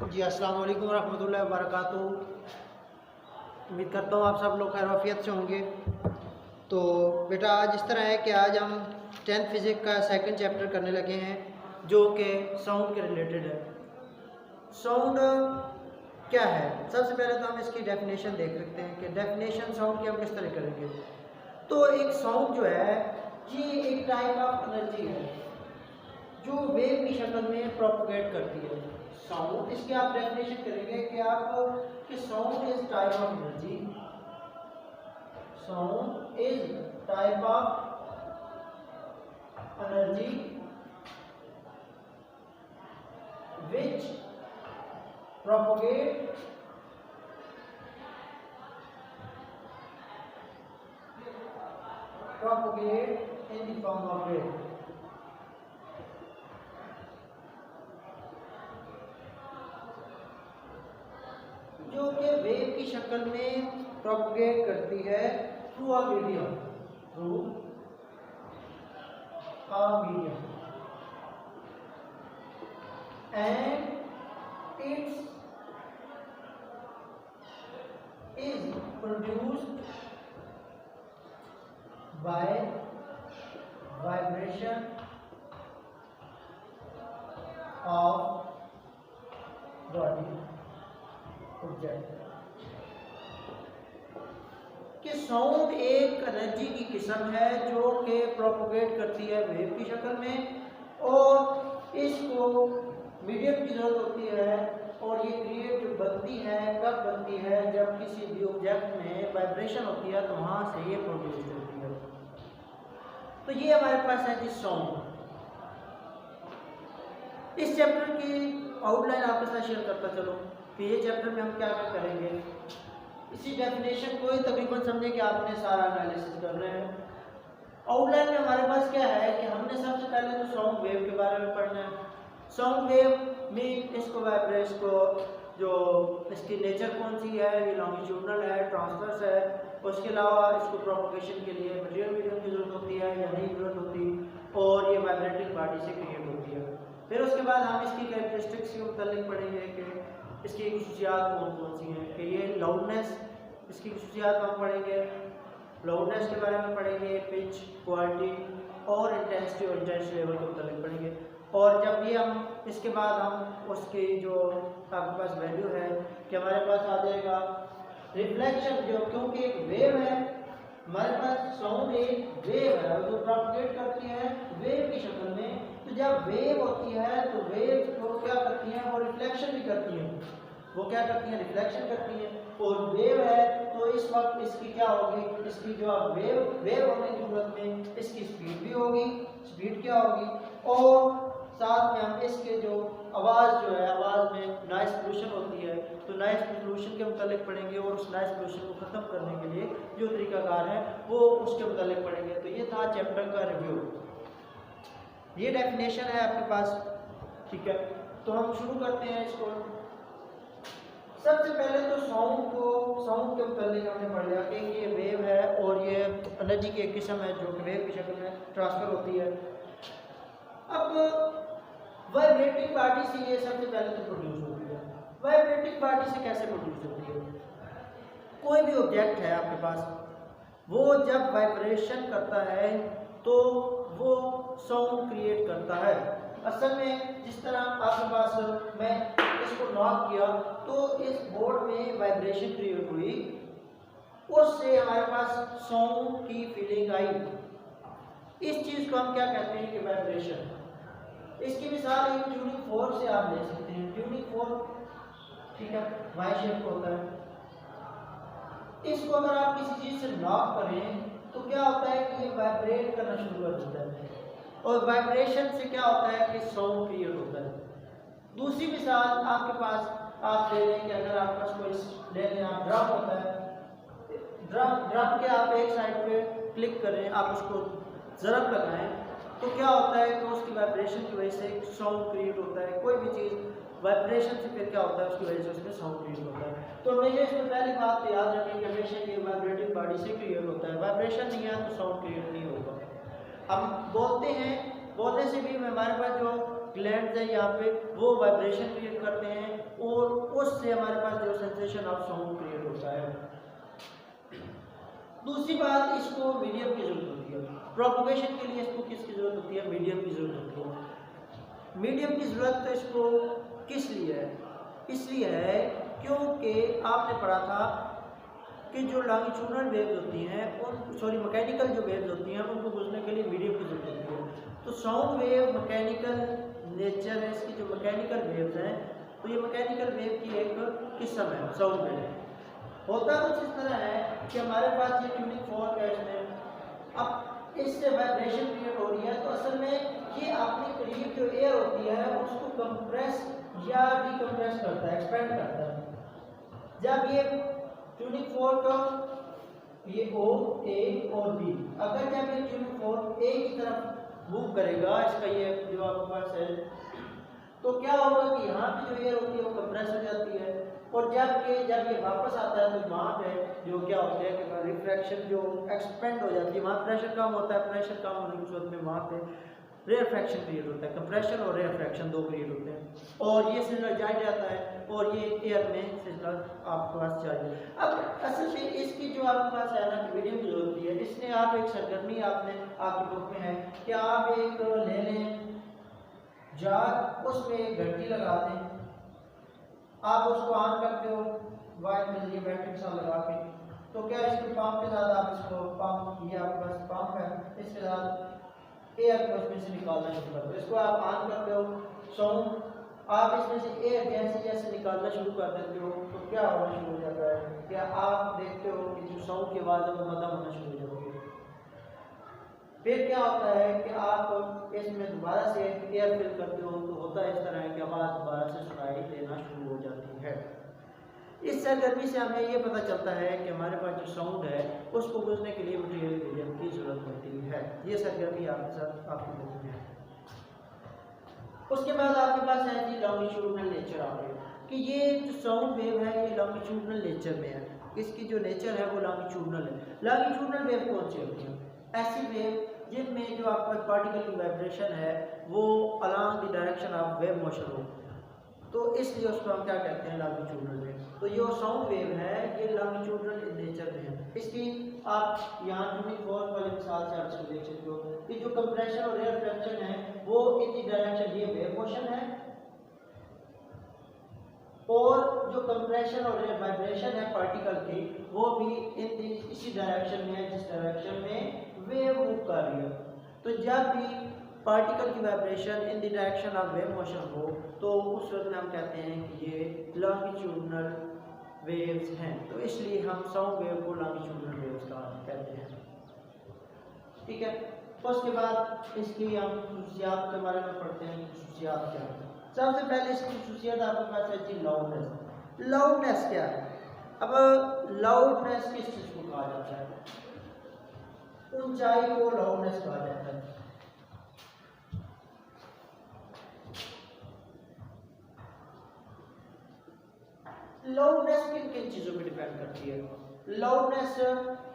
जी अस्सलाम वालेकुम रहमतुल्लाहि व बरकातुहू। उम्मीद करता हूँ आप सब लोग खैरियत से होंगे। तो बेटा आज इस तरह है कि आज हम 10th फिज़िक्स का सेकंड चैप्टर करने लगे हैं जो कि साउंड के रिलेटेड है। साउंड क्या है? सबसे पहले तो हम इसकी डेफिनेशन देख सकते हैं कि डेफिनेशन साउंड की हम किस तरह करेंगे। तो एक साउंड जो है ये एक टाइप ऑफ एनर्जी है जो वेव की शक्ल में प्रोपोगेट करती है। साउंड इसकी आप डेफिनेशन करेंगे कि आप कि sound is type of energy, sound is type of energy which propagate in the form of wave। जो कि वेव की शक्ल में प्रोपगेट करती है through a medium, and it's is produced by vibration of body object. कि sound एक energy की किस्म है जो कि प्रोपोगेट करती है वेव की शक्ल में और इसको मीडियम की जरूरत होती है। और ये क्रिएट जो बनती है कब बनती है? जब किसी भी ऑब्जेक्ट में वाइब्रेशन होती है तो वहां से ये प्रोड्यूस होती है। तो ये हमारे पास है जी साउंड। इस चैप्टर की आउटलाइन आपके साथ शेयर करता चलो कि ये चैप्टर में हम क्या क्या करेंगे। इसी डेफिनेशन को ही तकरीबन समझे कि आपने सारा एनालिसिस कर रहे हैं। आउटलाइन में हमारे पास क्या है कि हमने सबसे पहले तो साउंड वेव के बारे में पढ़ना है। साउंड वेव में इसको वाइब्रेशन को जो इसकी नेचर कौन सी है, ये लॉन्गिट्यूडनल है, ट्रांसवर्स है। उसके अलावा इसको प्रोपोगेशन के लिए मटेरियल मीडियम की जरूरत होती है या नहीं जरूरत होती, और ये वाइब्रेटिंग बॉडी से क्रिएट होती है। फिर उसके बाद हम इसकी कैरेक्टरिस्टिक्स के मुतालिक पढ़ेंगे कि इसकी खुसूसियात कौन कौन सी हैं। कि ये लाउडनेस, इसकी खुसूसियात हम पढ़ेंगे, लाउडनेस के बारे में पढ़ेंगे, पिच, क्वालिटी और इंटेंसिटी और इंटेंसिटी लेवल के मुतालिक पढ़ेंगे। और जब ये हम इसके बाद हम उसकी जो आपके पास वैल्यू है कि हमारे पास आ जाएगा रिफ्लेक्शन, जो क्योंकि एक वेव है हमारे पास, साउंड एक वेव है जो प्रोपगेट करती है वेव की शक्ल में। तो जब वेव होती है तो वेव को क्या करती है? वो रिफ्लेक्शन भी करती है। वो क्या करती है? रिफ्लेक्शन करती है। और वेव है तो इस वक्त इसकी क्या होगी? इसकी जो वेव होने की सूरत में इसकी स्पीड भी होगी। स्पीड क्या होगी? और साथ में हम इसके जो आवाज़ जो है, आवाज़ में नॉइस पोल्यूशन होती है तो नॉइस पोल्यूशन के मुतालिक पढ़ेंगे और उस नॉइस पोल्यूशन को ख़त्म करने के लिए जो तरीकाकार है वो उसके मुतालिक पढ़ेंगे। तो ये था चैप्टर का रिव्यू। ये डेफिनेशन है आपके पास, ठीक है। तो हम शुरू करते हैं इसको। सबसे पहले तो साउंड के मुतालिक हमने पढ़ लिया कि ये वेव है और ये एनर्जी की एक किस्म है जो कि वेव की शक्ल में ट्रांसफ़र होती है। अब वाइब्रेटिंग बॉडी से ये सबसे पहले तो प्रोड्यूस होती है। वाइब्रेटिंग बॉडी से कैसे प्रोड्यूस होती है? कोई भी ऑब्जेक्ट है आपके पास, वो जब वाइब्रेशन करता है तो वो साउंड क्रिएट करता है। असल में जिस तरह आपके पास मैं इसको नॉक किया तो इस बोर्ड में वाइब्रेशन क्रिएट हुई, उससे हमारे पास साउंड की फीलिंग आई। इस चीज़ को हम क्या कहते हैं कि वाइब्रेशन। इसकी मिसाल एक ट्यूनिंग फोर्क से आप ले सकते हैं। ट्यूनिंग फोर्क, ठीक है, वाई शेप होता है। इसको अगर आप किसी चीज़ से नॉक करें तो क्या होता है कि ये वाइब्रेट करना शुरू कर देता है और वाइब्रेशन से क्या होता है कि साउंड क्रिएट होता है। दूसरी मिसाल आपके पास आप ले लें कि अगर आपके पास कोई ले लें आप ड्रम होता है, ड्रम के आप एक साइड पे क्लिक करें, आप उसको ज़रब लगाएं तो क्या होता है कि उसकी वाइब्रेशन की वजह से एक साउंड क्रिएट होता है। कोई भी चीज़ वाइब्रेशन से फिर क्या होता है, उसकी वजह से उसमें साउंड क्रिएट होता है। तो हमेशा इसमें पहली बात तो याद रखें कि हमेशा ये वाइब्रेटिंग बॉडी से क्रिएट होता है। वाइब्रेशन नहीं है तो साउंड क्रिएट नहीं होगा। हम बोलते हैं, बोलने से भी हमारे पास जो ग्लैंड्स हैं यहाँ पे, वो वाइब्रेशन क्रिएट करते हैं और उससे हमारे पास जो सेंसेशन ऑफ साउंड क्रिएट होता है। दूसरी बात, इसको मीडियम की जरूरत होती है प्रोपगेशन के लिए। इसको किसकी जरूरत होती है? मीडियम की जरूरत होती है। मीडियम की जरूरत तो इसको किस लिए है? इसलिए है क्योंकि आपने पढ़ा था कि जो लॉन्गिट्यूडनल वेव्स होती हैं और मैकेनिकल जो वेव्स होती हैं उनको बुझने के लिए मीडियम की जरूरत होती है। तो साउंड वेव मैकेनिकल नेचर है इसकी, जो मैकेनिकल वेव्स हैं, तो ये मैकेनिकल वेव की एक किस्म है साउंड वेव। होता कुछ इस तरह है कि हमारे पास ये ट्यूनिंग फोर्क है, इसमें अब इससे वाइब्रेशन क्रिएट हो रही है, तो असल में ये अपने करीब जो एयर होती है उसको कंप्रेस या डिकम्प्रेस करता है, एक्सपेंड करता है। जब ये ट्यूनिंग फोर्क ये ओ ए और बी, अगर जब ये ट्यूनिंग फोर्क ए की तरफ मूव करेगा, इसका ये जो आपके पास है, तो क्या होगा कि यहाँ पे जो एयर होती है वो कंप्रेस हो जाती है, और जब ये वापस आता है तो वहाँ पे जो क्या होता है कि रिफ्रैक्शन जो एक्सपेंड हो जाती है, वहाँ प्रेशर कम होता है, प्रेशर कम होने की सूरत में वहाँ पे रेफ्रैक्शन क्रिएट होता है। कंप्रेशन और रेफ्रैक्शन दो क्रिएट होते हैं और ये सिलेंडर जाए जाता है और ये एयर में सिलेंडर आपके पास जाए। अब असल में इसकी जो आपके पास है ना मीडियम जो होती है, इसमें आप एक सरगर्मी आपने आपके बुक में है कि आप एक ले लें जार, उसमें एक घंटी लगा दें, आप उसको ऑन करते हो वायर में ये बैटरी के साथ लगा के, तो क्या इसके पंप के साथ आप इसको पंप, ये आपके पास पंप है, इसके साथ एयर को इसमें से निकालना शुरू करते हो। इसको आप ऑन करते हो, साउंड आप इसमें से एयर जैसे जैसे निकालना शुरू कर देते हो तो क्या होना शुरू हो जाता है, क्या आप देखते हो कि जो साउंड की आवाज़ है वो खत्म होना शुरू हो जाती है। फिर क्या होता है कि आप इसमें दोबारा से एयर फिल करते हो, तो होता है इस तरह की आवाज़ दोबारा से सुनाई देना शुरू हो जाती है। इस सरगर्मी से हमें ये पता चलता है कि हमारे पास जो साउंड है उसको बुझने के लिए मटेरियल मीडियम की जरूरत होती है। ये सरगर्मी आपके साथ आपकी बुक में है। उसके बाद आपके पास है जी लॉन्गिट्यूडनल नेचर आ गई कि ये जो साउंड वेव है ये लॉन्गिट्यूडनल नेचर में है, इसकी जो नेचर है वो लॉन्गिट्यूडनल है। लॉन्गिट्यूडनल वेव कौन सी होती है? ऐसी वेव जिनमें जो आपका पार्टिकल की वाइब्रेशन है वो along the direction of wave motion हो, तो इसलिए उसको हम क्या कहते हैं? Longitudinal wave. तो ये साउंड वेव है ये लॉन्गिट्यूडनल इन नेचर में है। इसकी आप यहाँ ट्यूनिंग फोर्क वाली मिसाल से आप इसको देख सकते हो कि जो कंप्रेशन और रिफ्रैक्शन है वो इन दी डायरेक्शन ये वेव मोशन है, और जो कंप्रेशन और वाइब्रेशन है पार्टिकल की वो भी इसी डायरेक्शन में है जिस डायरेक्शन में वेव मूव कर रही है। तो जब भी पार्टिकल की vibration in the direction of wave motion हो तो उस वक्त में हम कहते हैं कि ये लॉन्गिट्यूडनल वेव्स हैं, तो इसलिए हम साउंड वेव को लॉन्गिट्यूडनल वेव्स कहते हैं। ठीक है, उसके बाद इसकी हम खसूसियात के बारे में पढ़ते हैं। खसूसियात क्या है? सबसे पहले इसकी खसूसियत आपके पास है जी लाउडनेस। लाउडनेस क्या है? अब लाउडनेस किस चीज़ को कहा जाता है? ऊंचाई को लाउडनेस कहा जाता है। लाउडनेस किन किन चीज़ों पे डिपेंड करती है? लाउडनेस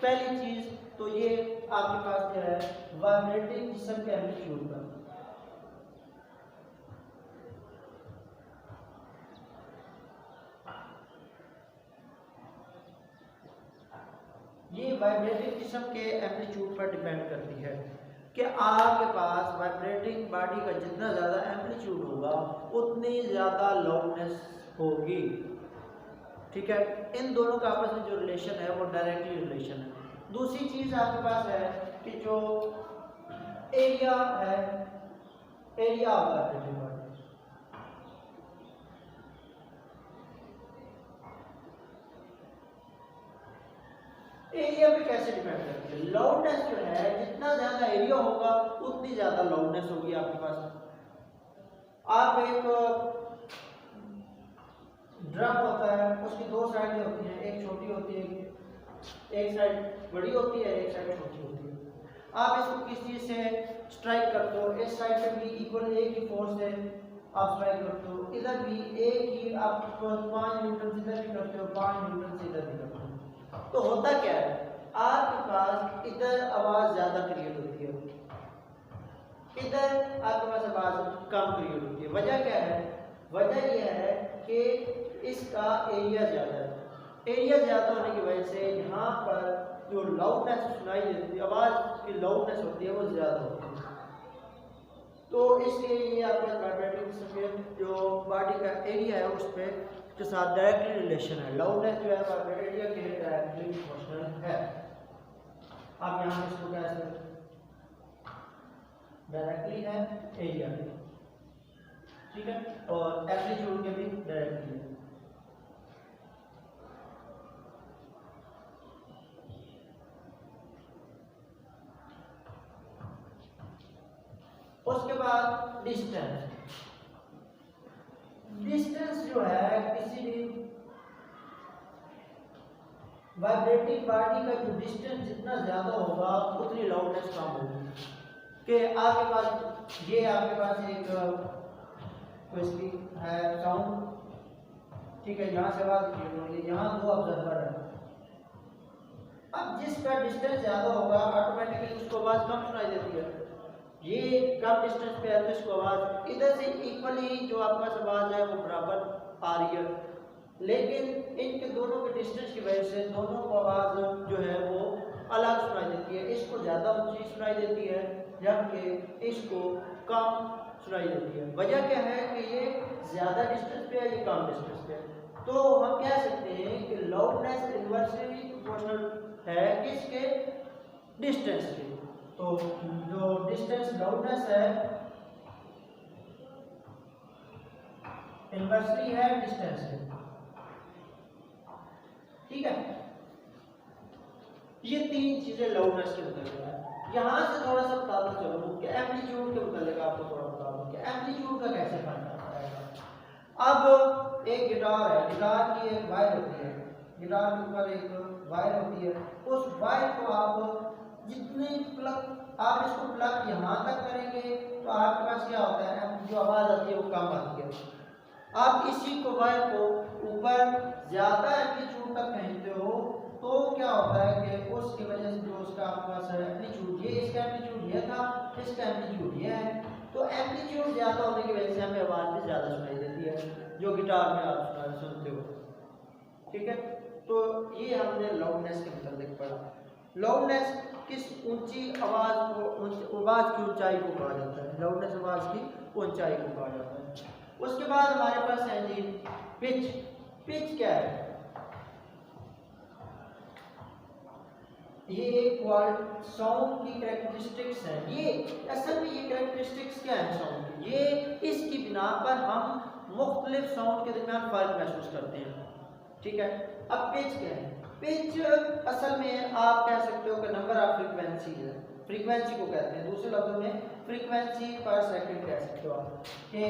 पहली चीज़ तो ये आपके पास क्या है? वाइब्रेटिंग जिस्म के एम्पलीट्यूड पर। ये वाइब्रेटिंग जिस्म के एम्पलीट्यूड पर डिपेंड करती है कि आपके पास वाइब्रेटिंग बॉडी का जितना ज़्यादा एम्पलीट्यूड होगा उतनी ज़्यादा लाउडनेस होगी। ठीक है, इन दोनों का आपस में जो रिलेशन है वो डायरेक्टली रिलेशन है। दूसरी चीज़ आपके पास है कि जो एरिया है, area of vibrating body, area पे कैसे डिपेंड करती है? लाउडनेस जो है जितना ज्यादा एरिया होगा उतनी ज्यादा लाउडनेस होगी आपके पास। आप एक ड्रम होता है, उसकी दो साइडें होती हैं, एक छोटी होती है, एक साइड बड़ी होती है, एक साइड छोटी होती है। आप इसको किस चीज से स्ट्राइक करते हो? इस साइड पे भी इक्वल एक ही फोर्स से आप स्ट्राइक करते हो, इधर भी एक ही आप 5 न्यूटन इधर भी करते हो, 5 न्यूटन से इधर भी करते हो। तो होता क्या है? आपके पास इधर आवाज ज्यादा क्रिएट होती है, इधर आपके पास आवाज कम क्रिएट होती है। वजह क्या है? वजह यह है कि इसका एरिया ज़्यादा है। एरिया ज़्यादा होने की वजह से यहाँ पर जो लाउडनेस सुनाई देती है, आवाज़ की लाउडनेस होती है, वो ज़्यादा होती है। तो इसलिए ये आपका वाइब्रेटिंग सिस्टम जो बॉडी का एरिया है उस पर के साथ डायरेक्टली रिलेशन है। लाउडनेस जो है वाइब्रेट एरिया के डायरेक्टली प्रोपोर्शनल है। आप यहाँ इसको कह सकते डायरेक्टली है एरिया के, ठीक है, और एम्पलीट्यूड के भी डायरेक्टली है। उसके बाद डिस्टेंस। डिस्टेंस जो है किसी भी वाइब्रेटिंग बॉडी का जो डिस्टेंस जितना ज्यादा होगा उतनी लाउडनेस कम होगी। कि आपके पास ये आपके पास एक कोई है साउंड, ठीक है, यहाँ से आवाज होगी, यहाँ दो ऑब्जर्वर है। अब जिसका डिस्टेंस ज्यादा होगा ऑटोमेटिकली उसको आवाज कम सुनाई देती है। ये कम डिस्टेंस पे है तो इसको आवाज इधर से इक्वली जो आपके पास आवाज है वो बराबर आ रही है, लेकिन इनके दोनों के डिस्टेंस की वजह से दोनों को आवाज जो है वो अलग सुनाई देती है। इसको ज्यादा ऊंची सुनाई देती है जबकि इसको कम सुनाई देती है। वजह क्या है कि ये ज्यादा डिस्टेंस पे है, ये कम डिस्टेंस पे है। तो हम कह सकते हैं कि लाउडनेस इन्वर्सली प्रोपोर्शनल है किसके? डिस्टेंस के। तो जो डिस्टेंस लाउडनेस है इन्वर्सली है डिस्टेंस के, ठीक है। ये तीन चीजें लाउडनेस के मुताबिक है। यहां से थोड़ा सा बताता चलूं कि एम्पलीट्यूड के मुताबिक आपको थोड़ा बता दूं कि एम्पलीट्यूड का कैसे फर्क आता है। अब एक गिटार है, गिटार की एक वायर होती है, गिटार के ऊपर एक वायर होती है। उस वायर को आप जितनी प्लग आप इसको प्लग यहाँ तक करेंगे तो आपके पास क्या होता है, जो आवाज आती है वो कम आती है। आप इसी को वायर को ऊपर ज्यादा एम्पलीट्यूड तक खींचते हो तो क्या होता है कि उसकी वजह से जो उसका आपके पास एम्पलीट्यूड, ये इसका एम्पलीट्यूड ये था, इसका एम्पलीट्यूड ये है, तो एम्पलीट्यूड ज्यादा होने की वजह से हमें आवाज भी ज्यादा सुनाई देती है जो गिटार में आप सुनते हो, ठीक है। तो ये हमने लाउडनेस के मुताबिक पढ़ा। लाउडनेस किस ऊंची आवाज को, आवाज की ऊंचाई को कहा जाता है। लाउडनेस आवाज की ऊंचाई को कहा जाता है। उसके बाद हमारे पास है जी पिच। पिच क्या है? ये एक साउंड की कैरेक्टरिस्टिक्स है। ये असल में ये कैरेक्टरिस्टिक्स क्या है साउंड की? ये इसकी बिना पर हम मुख्तलिफ साउंड के दरमियान फर्क महसूस करते हैं, ठीक है। अब पिच क्या है? पिच असल में आप कह सकते हो कि नंबर ऑफ फ्रीक्वेंसी है, फ्रीक्वेंसी को कहते हैं। दूसरे लफ्जों में फ्रीक्वेंसी पर सेकंड कह सकते हो आप कि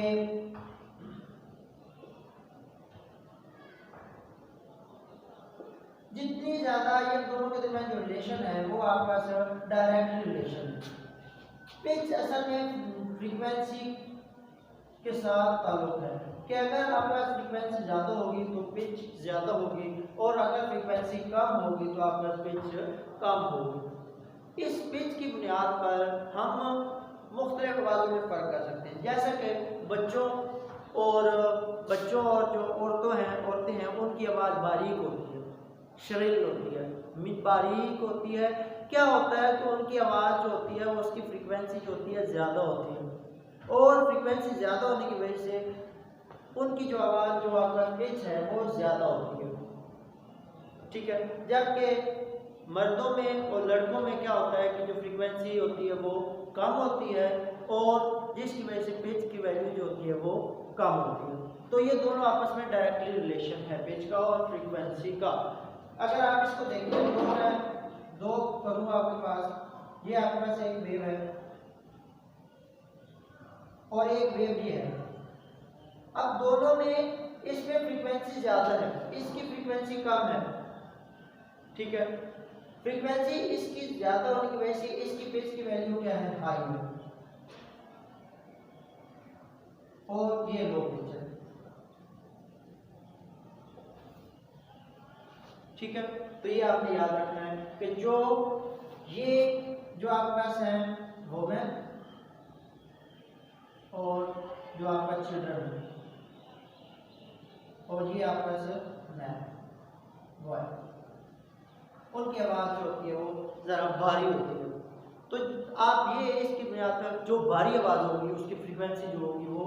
जितनी ज्यादा ये दोनों के दरमियान जो रिलेशन है वो आपके पास डायरेक्ट रिलेशन है। पिच असल में फ्रीक्वेंसी के साथ ताल्लुक है कि अगर आपके पास फ्रीक्वेंसी ज्यादा होगी तो पिच ज्यादा होगी, और अगर फ्रीक्वेंसी कम होगी तो आपके पास पिच कम होगी। इस पिच की बुनियाद पर हम मुख्तलिफ आवाज़ों में फ़र्क कर सकते हैं, जैसे कि बच्चों और जो औरतें हैं उनकी आवाज़ बारीक होती है, शरील होती है, बारीक होती है। क्या होता है कि उनकी आवाज़ जो होती है वो उसकी फ्रीक्वेंसी जो होती है ज़्यादा होती है, और फ्रीक्वेंसी ज़्यादा होने की वजह से उनकी जो आवाज़ जो आपका पिच है वो ज़्यादा होती है, ठीक है। जबकि मर्दों में और लड़कों में क्या होता है कि जो फ्रीक्वेंसी होती है वो कम होती है, और जिसकी वजह से पिच की वैल्यू जो होती है वो कम होती है। तो ये दोनों आपस में डायरेक्टली रिलेशन है, पिच का और फ्रीक्वेंसी का। अगर आप इसको देखें तो मैं दो करूँ आपके पास, ये आपके पास एक वेव है और एक वेव ये है। अब दोनों में इसमें फ्रीक्वेंसी ज्यादा है, इसकी फ्रीक्वेंसी कम है, ठीक है। फ्रीक्वेंसी इसकी ज्यादा होने की वजह से इसकी पिच की वैल्यू क्या है, हाई है, और ये लो पिच है, ठीक है। तो ये आपने याद रखना है कि ये जो आपके पास है वो है और जो आपका चिल्ड्रन है, और ये आपका मैन बॉय, उनकी आवाज़ जो होती है वो ज़रा भारी होती है। तो आप ये इसकी बुनियाद पर जो भारी आवाज़ होगी उसकी फ्रीक्वेंसी जो होगी वो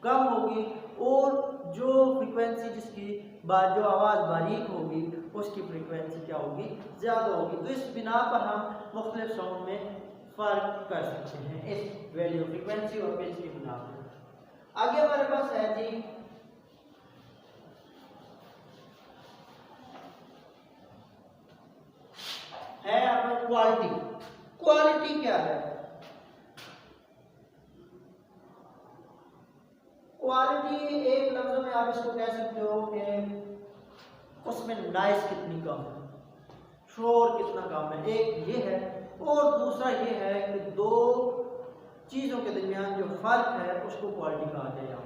कम होगी, और जो फ्रीक्वेंसी जिसकी बाद जो आवाज़ बारीक होगी उसकी फ्रीक्वेंसी क्या होगी, ज़्यादा होगी। तो इस बिना पर हम मुख्तलिफ साउंड में फ़र्क कर सकते हैं इस वैल्यू फ्रीक्वेंसी और पिच की बिना पर। आगे हमारे पास है जी आपका क्वालिटी। क्वालिटी क्या है? क्वालिटी एक लफ्ज़ में आप इसको कह सकते हो कि उसमें नॉइस कितनी कम है, शोर कितना कम है, एक ये है, और दूसरा ये है कि दो चीज़ों के दरमियान जो फ़र्क है उसको क्वालिटी कहा जाएगा।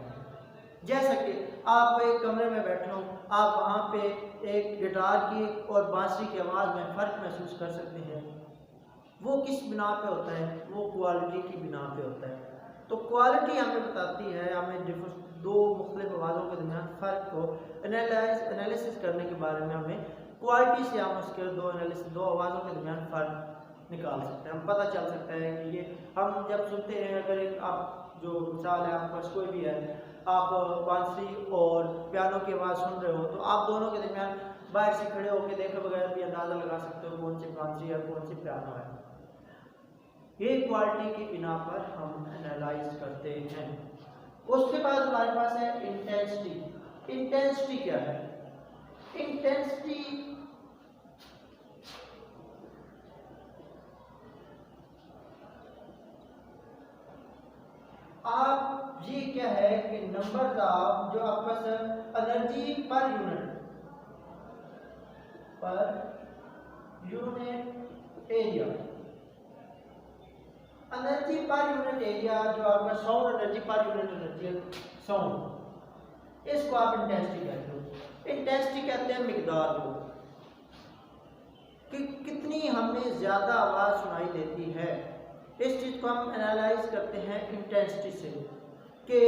जैसा कि आप एक कमरे में बैठे हो, आप वहाँ पे एक गिटार की और बांसुरी की आवाज़ में फ़र्क महसूस कर सकते हैं। वो किस बिना पे होता है? वो क्वालिटी की बिना पे होता है। तो क्वालिटी हमें बताती है, हमें दो मुख्तलिफ आवाज़ों के दरमियान फ़र्क को एनालिसिस करने के बारे में हमें क्वालिटी से हम उसके दो आवाज़ों के दरमियान फ़र्क निकाल सकते हैं। हम पता चल सकता है कि ये हम जब सुनते हैं, अगर एक आप जो मिसाल है आपके पास कोई भी है, आप बांसुरी और पियानो की आवाज़ सुन रहे हो, तो आप दोनों के दरमियान बाहर से खड़े होकर देखे बगैर भी अंदाज़ा लगा सकते हो कौन सी बांसुरी है कौन सी पियानो है। ये क्वालिटी की बिना पर हम एनालाइज करते हैं। उसके बाद हमारे पास है इंटेंसिटी। इंटेंसिटी क्या है? इंटेंसिटी आप ये क्या है कि नंबर ऑफ जो आपका energy per unit area, energy per unit area जो आपका sound energy per unit energy sound, इसको आप इंटेंसिटी कहते हो। इंटेंसिटी कहते हैं मिकदार को, कि कितनी हमें ज़्यादा आवाज़ सुनाई देती है। इस चीज़ को हम एनालाइज करते हैं इंटेंसिटी से, कि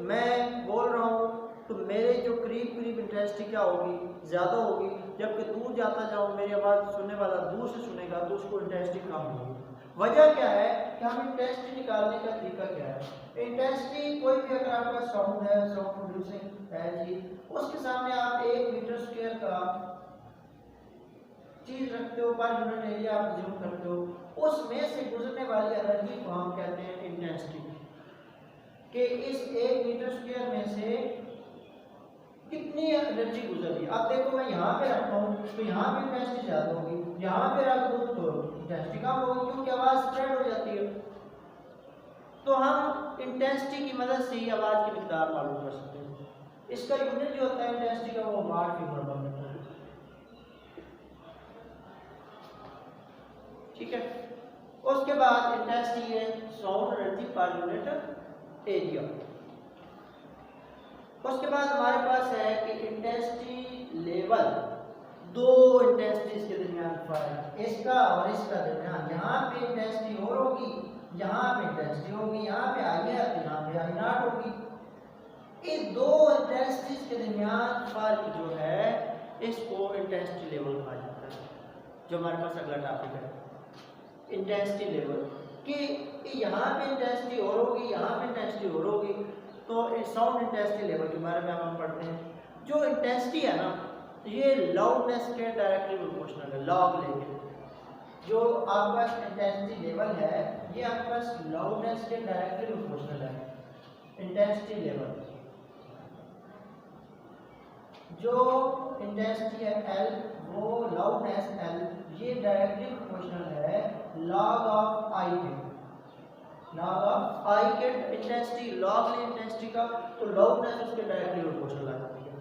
मैं बोल रहा हूँ तो मेरे जो करीब इंटेंसिटी क्या होगी, ज़्यादा होगी, जबकि दूर जाता जाऊँ मेरी आवाज़ सुनने वाला दूर से सुनेगा तो उसको इंटेंसिटी कम होगी। वजह क्या है कि हम इंटेंसिटी निकालने का तरीका क्या है? इंटेंसिटी कोई भी अगर आपका साउंड है, साउंड प्रोड्यूसिंग है जी, उसके सामने आप 1 मीटर स्क्वायर का चीज रखते हो, पर यूनिट एरिया आप जूम करते हो, उसमें से गुजरने वाली एनर्जी को हम कहते हैं इंटेंसिटी, कि इस 1 मीटर स्क्वायर में से कितनी एनर्जी गुजर रही है। अब देखो मैं यहाँ पे रखता हूँ तो यहाँ पे इंटेंसिटी ज़्यादा होगी, यहाँ पे रख दूँ तो इंटेंसिटी कम होगी, क्योंकि आवाज़ स्प्रेड हो जाती है। तो हम इंटेंसिटी की मदद से ही आवाज़ की मिकदार मालूम कर सकते हैं। इसका यूनिट जो होता है इंटेंसिटी का वो वाट फी वर्ग मीटर, ठीक है। उसके बाद इंटेंसिटी है sound energy per unit area. उसके बाद हमारे पास है कि इंटेंसिटी लेवल, दो इंटेंसिटीज के दरमियान फर्क, इसका और इसका दरमियान, यहाँ पे इंटेंसिटी और होगी, यहाँ पे इंटेंसिटी होगी, यहाँ पे आई है तो यहाँ पे आई नॉट होगी। इस दो इंटेंसिटीज के दरमियान फर्क जो है इसको इंटेंसिटी लेवल कहा जाता है, जो हमारे पास अगला टॉपिक है इंटेंसिटी लेवल, कि यहाँ पे इंटेंसिटी और होगी, यहाँ पे इंटेंसिटी और होगी। तो साउंड इंटेंसिटी लेवल के बारे में हम पढ़ते हैं। जो इंटेंसिटी है ना, ये लाउडनेस के डायरेक्टली प्रोपोर्शनल है, लॉग लेके। जो आपका इंटेंसिटी लेवल है ये आपका लाउडनेस के डायरेक्टली प्रोपोर्शनल है। इंटेंसिटी लेवल जो इंटेंसिटी है L, वो लाउडनेस L, ये डायरेक्टली प्रोपोर्शनल है लॉग ऑफ आई के, लॉग ऑफ आई के इंटेंसिटी, लॉग ले इंटेंसिटी का, तो लाउडनेस उसके डायरेक्टली प्रोपोर्शनल आ जाती है।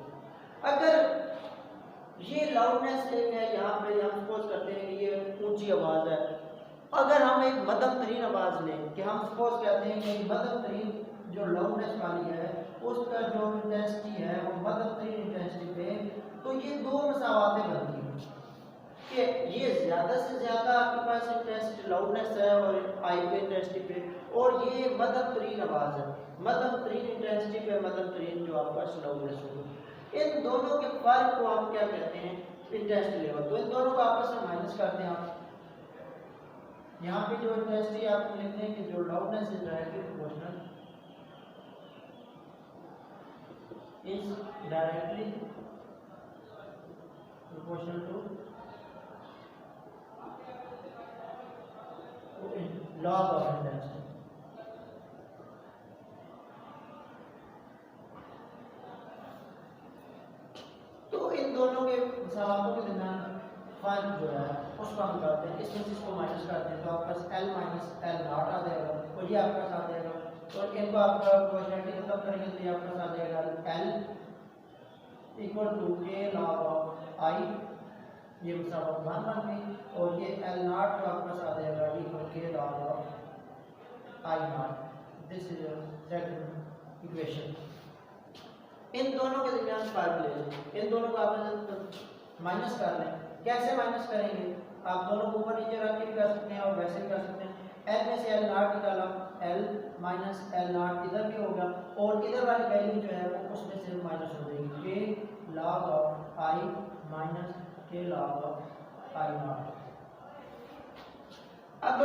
अगर ये लाउडनेस एक है, यहाँ पे हम सपोज करते हैं कि ये ऊंची आवाज़ है, अगर हम एक मध्यम तरीन आवाज़ लें, कि हम सपोज कहते हैं कि मध्यम तरीन जो लाउडनेस वाली है उसका जो इंटेंसिटी है वो मध्यम तरीन इंटेंसिटी पे, तो ये दो मसावातें बनती हैं कि ये ज़्यादा से ज़्यादा आपके पास इंटेंसिटी लाउडनेस है और आई पे इंटेंसिटी पे, और ये मध्यम तरीन आवाज़ है, मध्यम तरीन इंटेंसिटी पे मध्यम तरीन जो आपका स्लोनेस होगी। इन दोनों के फर्क को हम क्या कहते हैं, इंटेंसिटी लेवल। तो इन दोनों को आपस में माइनस करते हैं आप। यहाँ पे जो इंटेंसिटी आप लिखते हैं कि जो loudness is directly proportional to log of intensity। तो इन दोनों के सवालों के दरमियान फर्क जो है उसको हम करते हैं, इसमें से इसको माइनस करते हैं तो आपका L माइनस L नॉट आ जाएगा और ये आपका साथ जाएगा। और इनको आपका प्रोपोर्शनलिटी खत्म करेंगे तो ये आपका साथ जाएगा L equal to K log of I, ये मुसावत 1 बन गई। और ये L नॉट जो आपका साथ जाएगा equal K log of I naught. This is second equation. इन दोनों के दरमियान फर्क ले लें, इन दोनों को आप माइनस कर लें। कैसे माइनस करेंगे, आप दोनों को ऊपर नीचे रख के भी कर सकते हैं और वैसे भी कर सकते हैं। L में से L नॉट निकाला, L माइनस L नॉट इधर भी होगा और इधर वाली वैल्यू जो है वो उसमें से माइनस हो जाएगी, K log of I minus K log of I nought. अब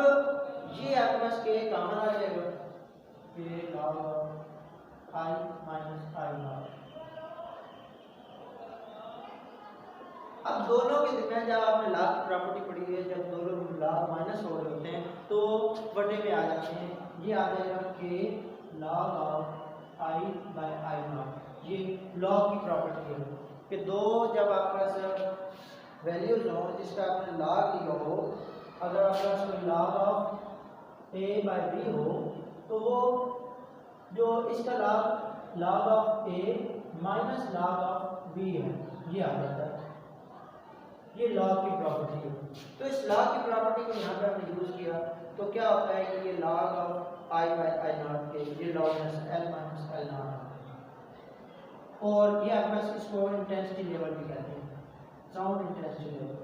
ये आपके पास K कॉमन आ जाएगा, K log of I minus I nought. अब दोनों के दरमियान जब आपने लॉग की प्रॉपर्टी पढ़ी है, जब दोनों लॉग माइनस हो रहे होते हैं तो बटे में आ जाते हैं, ये आ जाएगा K log of I by I not. ये लॉग की प्रॉपर्टी है कि दो जब आपके पास वैल्यूज हो जिसका आपने लॉग लिया हो, अगर आपके पास कोई log of A by B हो तो वो जो इसका log of A minus log of B है, ये आ जाता है। ये लॉग की प्रॉपर्टी है। तो इस लॉग की प्रॉपर्टी को यहाँ पे हमने यूज किया तो क्या होता है कि ये log of I by I not के ये लॉगनेस L माइनस L नॉट। और ये आपके पास इसको इंटेंसिटी लेवल भी कहते हैं, sound intensity level.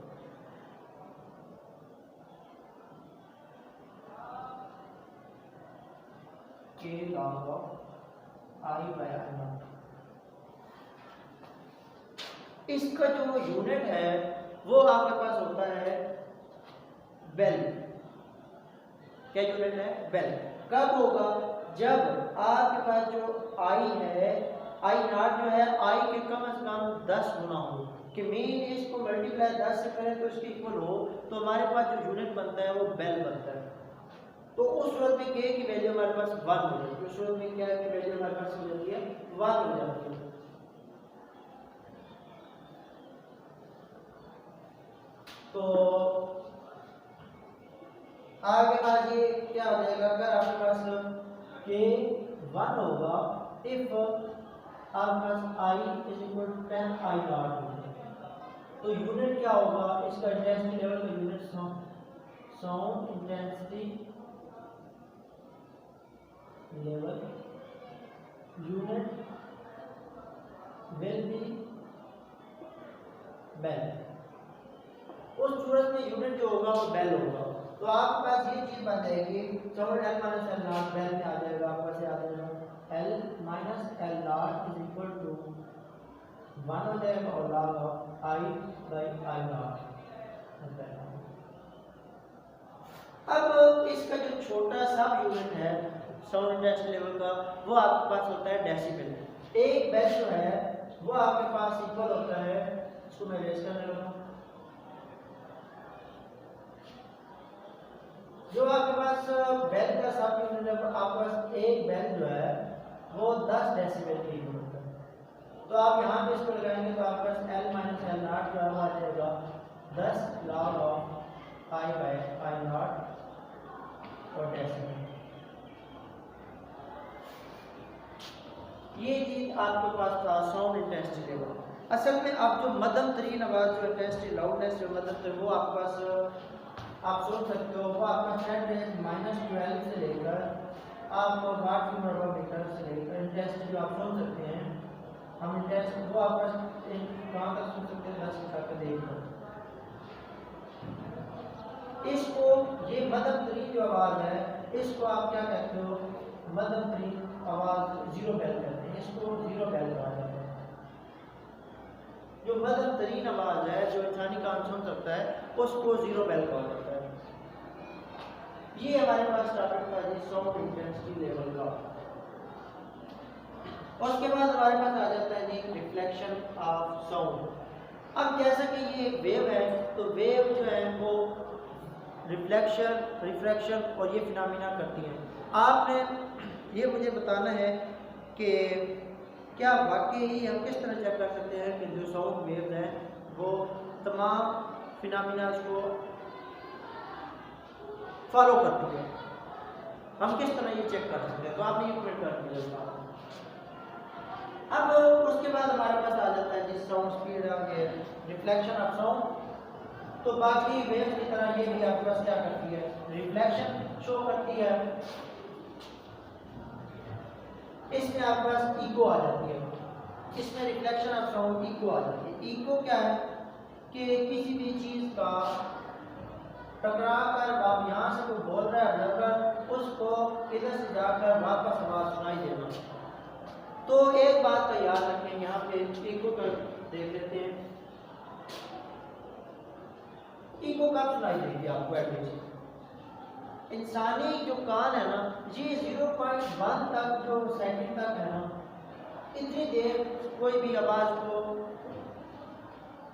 K log of I by I not. इसका जो यूनिट है वो आपके पास होता है बेल। क्या यूनिट है, बेल। कब होगा, जब आपके पास जो आई है, आई नॉट जो है आई के कम से कम 10 गुना हो, कि मीन इसको मल्टीप्लाई 10 से करें तो इसके इक्वल हो, तो हमारे पास जो यूनिट बनता है वो बेल बनता है। तो उस सूरत में के की वैल्यू हमारे पास 1 हो जाती है, उस सूरत में क्या की वैल्यू हमारे पास हो जाती है 1 हो जाती है। तो आगे आज ये क्या हो जाएगा, अगर आपके पास K 1 होगा इफ आपके पास I is equal to 10 I nought होगा, तो यूनिट क्या होगा, इसका इंटेंसिटी लेवल का unit sound intensity level unit will be bel. उस सूरत में यूनिट जो होगा वो बेल होगा। तो आपके पास ये चीज बन जाएगी, sound L minus L nought bel में आ जाएगा, आपका से आ जाएगा L minus L nought is equal to 1 हो जाएगा और log of I by I nought. अब इसका जो छोटा सब यूनिट है साउंड इंटेंसिटी लेवल का, वो आपके पास होता है डेसिबल। एक बेल जो है वो आपके पास इक्वल होता है, इसको मैं रेज करने लगा, जो आपके पास बेल का सब यूनिट है, आपके पास एक बेल जो है वो 10 डेसिबल की यूनिट है। तो आप यहाँ पे इसको लगाएंगे तो आपके पास L माइनस L नॉट जो आ जाएगा 10 log of I by I not और डेसिबल। ये चीज आपके पास था साउंड इंटेंसिटी लेवल। असल में आप जो मध्यम तरीन आवाज जो इंटेंसिटी लाउडनेस जो मध्यम तरीन, वो आपके पास आप सोच सकते हो वो आपका सेट रेंज -12 से लेकर आप वाट की मीटर से लेकर इंटेंसिटी जो आप सुन सकते हैं, हम इंटेंसिटी वो आपका कहाँ तक सुन सकते हैं 10 तक देखकर। इसको ये मध्यम तरीन जो आवाज़ है इसको आप क्या कहते हो, मध्यम तरीन आवाज जीरो बेल कहते हैं, इसको जीरो बेल कहा जाता है। जो मध्यम तरीन आवाज है जो इंसानी कान सुन सकता है उसको जीरो बेल कहा जाता है। ये हमारे पास टॉपिक था जी साउंड इंटेंसिटी लेवल का। उसके बाद हमारे पास आ जाता है जी रिफ्लेक्शन ऑफ साउंड। अब जैसा कि ये एक वेव है तो वेव जो है वो रिफ्लेक्शन, रिफ्रैक्शन और ये फिनोमेना करती हैं। आपने ये मुझे बताना है कि क्या वाकई ही हम किस तरह चेक कर सकते हैं कि जो साउंड वेव है वो तमाम फिनोमेना को फॉलो करती है, हम किस तरह ये चेक कर सकते हैं, तो आपने ये कमेंट कर दिया। अब उसके बाद हमारे पास आ जाता है जिस साउंड स्पीड है रिफ्लेक्शन ऑफ साउंड। तो बाकी वेव की तरह ये भी आपके पास क्या करती है, रिफ्लेक्शन शो करती है। इसमें आपके पास इको आ जाती है, इसमें रिफ्लेक्शन ऑफ साउंड इको आ जाती है। इको क्या है कि किसी भी चीज का टकरा कर आप यहाँ से कोई बोल रहा है अगर उसको इधर से जाकर वापस आवाज सुनाई देना। तो एक बात का याद रखें, यहाँ पे इको का देख लेते हैं। इको कब सुनाई देगी आपको एटलीस्ट? इंसानी जो कान है ना ये 0.1 तक जो सेकंड तक है ना, इतनी देर कोई भी आवाज को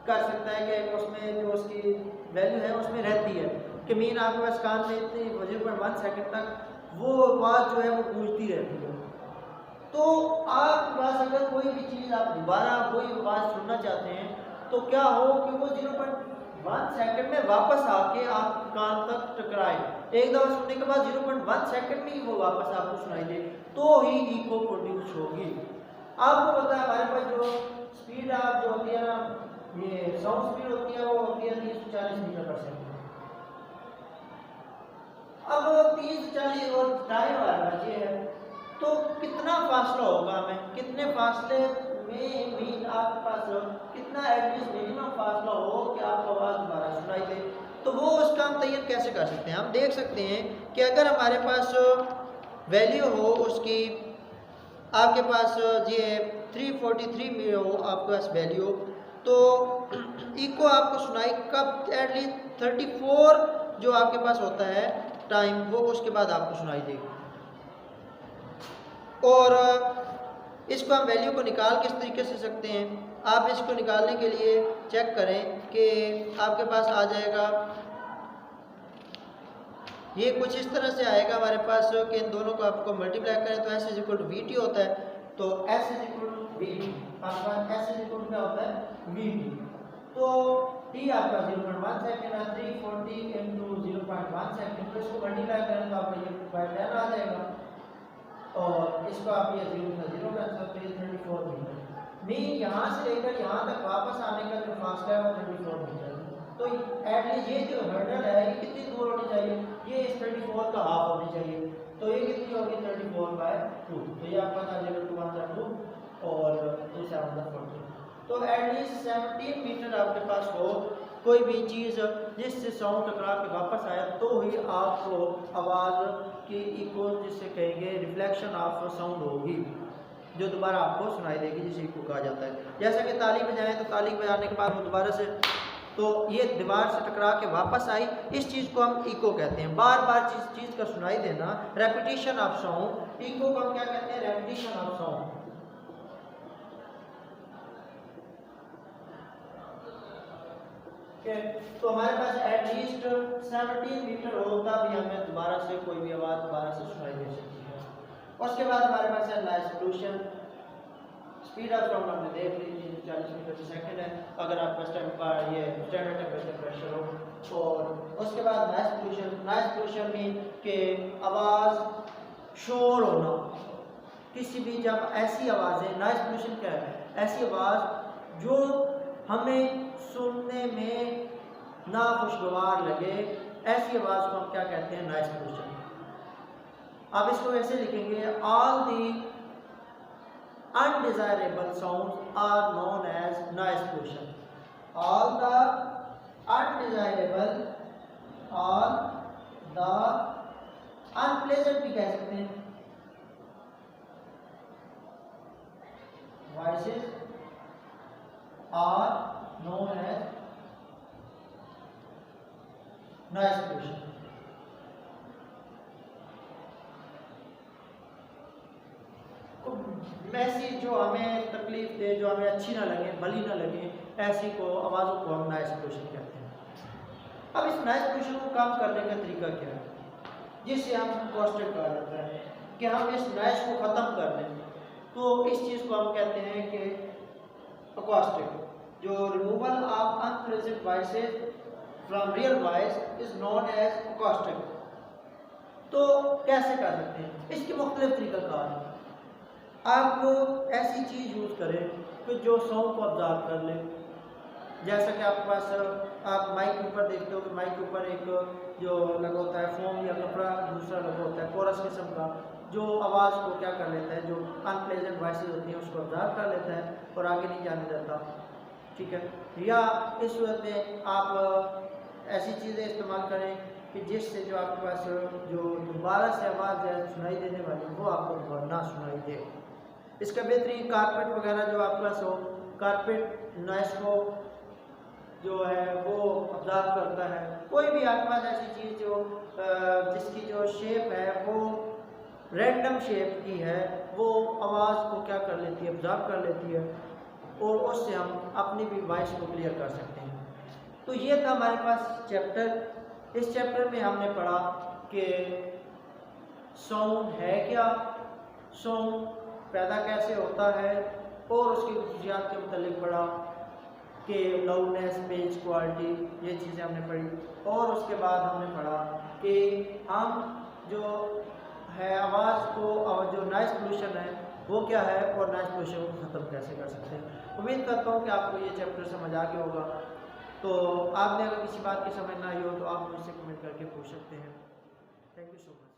कर सकता है कि उसमें जो उसकी वैल्यू है उसमें रहती है कि मीन आपके पास कान में इतनी 0.1 सेकंड तक वो आवाज़ जो है वो गूंजती रहती है। तो आपके पास अगर कोई भी चीज़ आप दोबारा कोई आवाज़ सुनना चाहते हैं तो क्या हो कि वो 0.1 सेकंड में वापस आके आप कान तक टकराए। एक दफ़ा सुनने के बाद 0.1 सेकंड में ही वो वापस आपको सुनाई दे तो ही इको प्रोड्यूस होगी। आपको पता है हमारे पास जो स्पीड आप जो होती है ना, ये साउंड स्पीड होती है वो होती है 30-40 मीटर पर सेकंड। अब 30-40 और टाइम हमारे पास ये है तो कितना फासला होगा, हमें कितने फासले में मीन आपके पास कितना एटलीस्ट मिनिमम फासला हो कि आपको आवाज़ दोबारा सुनाई दे। तो वो उसका हम तयन कैसे कर सकते हैं? हम देख सकते हैं कि अगर हमारे पास वैल्यू हो उसकी, आपके पास ये 343 में हो आपके पास वैल्यू, तो इको आपको सुनाई कब एटलीस्ट 34 जो आपके पास होता है टाइम वो उसके बाद आपको सुनाई देगी। और इसको हम वैल्यू को निकाल किस तरीके से सकते हैं? आप इसको निकालने के लिए चेक करें कि आपके पास आ जाएगा, ये कुछ इस तरह से आएगा हमारे पास कि इन दोनों को आपको मल्टीप्लाई करें तो S इक्वल टू VT होता है। तो S इक्वल टू VT, आपका S इक्वल टू क्या होता है VT। तो T आपका 0.1 सेकंड है, 340 into 0.1 सेकंड, तो इसको मल्टीप्लाई करें तो आपका ये 10 आ जाएगा और इसको आप ये 0 से 0 कर सकते हैं 34 मीटर। मीन यहाँ से लेकर यहाँ तक वापस आने का जो फासला है वो 34 मीटर। तो एटलीस्ट ये जो हर्डल है ये कितनी दूर होनी चाहिए? ये इस 34 का हाफ होनी चाहिए। तो ये कितनी होगी 34/2। तो ये आपका आ जाएगा 2 और 2 7 14। तो एटलीस्ट 17 मीटर आपके पास हो कोई भी चीज़ जिससे साउंड टकरा के वापस आया तो ही आपको आवाज़ की इको जिससे कहेंगे रिफ्लेक्शन ऑफ साउंड होगी जो दोबारा आपको सुनाई देगी, जिसे इको कहा जाता है। जैसा कि ताली बजाएं तो ताली बजाने के बाद वो दोबारा से तो ये दीवार से टकरा के वापस आई, इस चीज़ को हम इको कहते हैं। बार बार चीज़ का सुनाई देना, रेपिटेशन ऑफ साउंड। इको को हम क्या कहते हैं? Repetition of sound. तो हमारे पास एटलीस्ट 17 मीटर हो तब भी हमें दोबारा से कोई भी आवाज़ दोबारा से सुनाई दे सकती है। उसके बाद हमारे पास है noise pollution. Speed of sound हमने देख ली 40 मीटर पर सेकंड है अगर आपका ये स्टैंडर्ड टेम्परेचर प्रेशर हो। और उसके बाद noise pollution. Noise pollution mean कि आवाज़ शोर होना, किसी भी जब ऐसी आवाज़ें, नॉइज पोल्यूशन क्या है? ऐसी आवाज़ जो हमें सुनने में नाखुशगवार लगे, ऐसी आवाज़ को हम क्या कहते हैं? Noise pollution. आप इसको ऐसे लिखेंगे, all the undesirable sounds are known as noise pollution. All the undesirable unpleasant भी कह सकते हैं। Voices are known as noise pollution. ऐसी जो हमें तकलीफ दे, जो हमें अच्छी ना लगे, भली ना लगे, ऐसी को आवाज़ों को हम नॉइज पोल्यूशन कहते हैं। अब इस नॉइज पोल्यूशन को कम करने का तरीका क्या है, जिससे हम अकॉस्टिक कहा जाता है कि हम इस नॉइज को ख़त्म कर दें, तो इस चीज़ को हम कहते हैं कि अकॉस्टिक। जो removal of unpleasant voices from real voice is known as acoustic. तो कैसे कर सकते हैं, इसके मुख्तलिफ तरीक़ाकार हैं। आप ऐसी चीज़ यूज़ करें कि जो साउंड को ऑब्जर्व कर ले, जैसा कि आपके पास आप माइक के ऊपर देखते हो कि माइक के ऊपर एक जो लगा होता है फोम या कपड़ा दूसरा लगा होता है कोरस किस्म का, जो आवाज़ को क्या कर लेता है, जो अनप्लेजेंट वॉइसेस होती हैं उसको ऑब्जर्व कर लेता है और आगे नहीं जाने देता, ठीक है। या इस सूरत में आप ऐसी चीज़ें इस्तेमाल करें कि जिससे जो आपके पास जो दोबारा से आवाज़ है सुनाई देने वाली वो आपको ना सुनाई दे। इसका बेहतरीन कारपेट वगैरह जो आपके पास हो, कारपेट नॉइस को जो है वो ऑब्जर्व करता है। कोई भी आपके पास ऐसी चीज़ जो जिसकी जो शेप है वो रैंडम शेप की है, वो आवाज़ को क्या कर लेती है, ऑब्जर्व कर लेती है और उससे हम अपनी भी वॉइस को क्लियर कर सकते हैं। तो ये था हमारे पास चैप्टर। इस चैप्टर में हमने पढ़ा कि साउंड है क्या, साउंड पैदा कैसे होता है और उसकी खसूसियात के मुतालिक पढ़ा कि लाउडनेस, पिच, क्वालिटी, ये चीज़ें हमने पढ़ी। और उसके बाद हमने पढ़ा कि हम जो है आवाज़ को और जो नॉइज़ पोल्यूशन है वो क्या है और नॉइज़ पोल्यूशन को ख़त्म कैसे कर सकते हैं। उम्मीद करता हूँ कि आपको ये चैप्टर समझ आ गया होगा। तो आपने अगर किसी बात की समझ ना आई हो तो आप मुझसे कमेंट करके पूछ सकते हैं। Thank you so much.